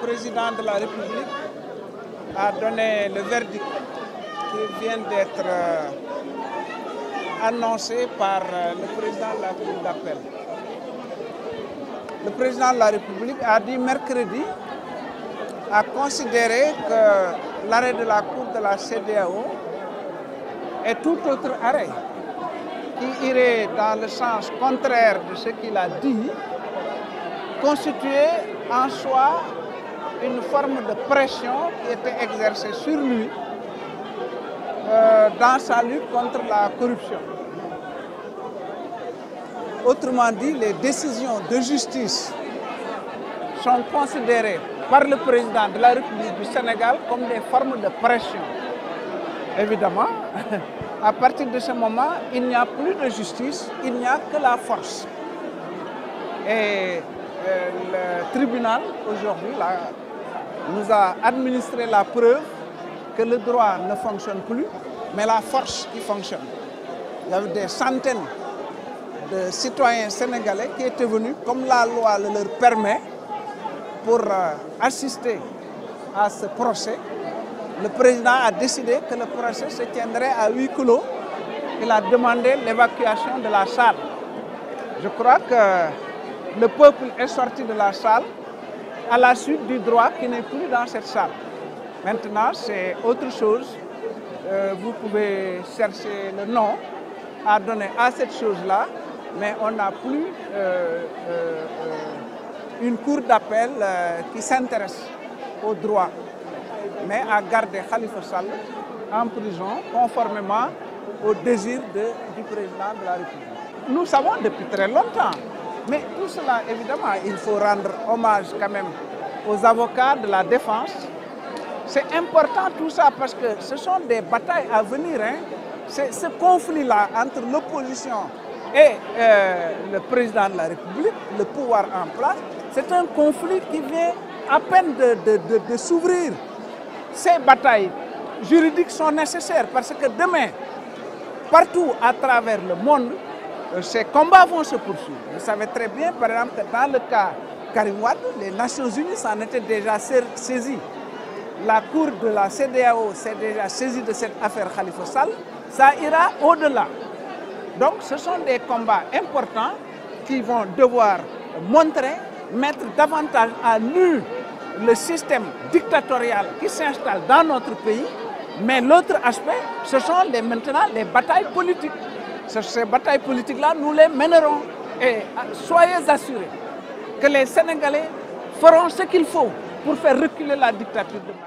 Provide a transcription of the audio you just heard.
président de la République a donné le verdict qui vient d'être annoncé par le président de la Cour d'appel. Le président de la République a dit mercredi, a considéré que l'arrêt de la Cour de la CEDEAO et tout autre arrêt qui irait dans le sens contraire de ce qu'il a dit constituait en soi une forme de pression qui était exercée sur lui dans sa lutte contre la corruption. Autrement dit, les décisions de justice sont considérées par le président de la République du Sénégal comme des formes de pression. Évidemment, à partir de ce moment, il n'y a plus de justice, il n'y a que la force. Et le tribunal, aujourd'hui, nous a administré la preuve que le droit ne fonctionne plus, mais la force qui fonctionne. Il y avait des centaines de citoyens sénégalais qui étaient venus, comme la loi le leur permet, pour assister à ce procès. Le président a décidé que le procès se tiendrait à huis clos. Il a demandé l'évacuation de la salle. Je crois que le peuple est sorti de la salle à la suite du droit qui n'est plus dans cette salle. Maintenant, c'est autre chose. Vous pouvez chercher le nom à donner à cette chose-là, mais on n'a plus une cour d'appel qui s'intéresse au droit, mais à garder Khalifa Sall en prison conformément au désir du président de la République. Nous savons depuis très longtemps, mais tout cela, évidemment, il faut rendre hommage quand même aux avocats de la défense. C'est important tout ça parce que ce sont des batailles à venir. Ce conflit-là entre l'opposition et le président de la République, le pouvoir en place, c'est un conflit qui vient à peine de s'ouvrir. Ces batailles juridiques sont nécessaires parce que demain, partout à travers le monde, ces combats vont se poursuivre. Vous savez très bien, par exemple, que dans le cas Karim Wade, les Nations Unies s'en étaient déjà saisies. La Cour de la CEDEAO s'est déjà saisie de cette affaire Khalifa Sall. Ça ira au-delà. Donc, ce sont des combats importants qui vont devoir mettre davantage à nu le système dictatorial qui s'installe dans notre pays. Mais l'autre aspect, ce sont maintenant les batailles politiques. Ces batailles politiques-là, nous les mènerons. Et soyez assurés que les Sénégalais feront ce qu'il faut pour faire reculer la dictature de Macky.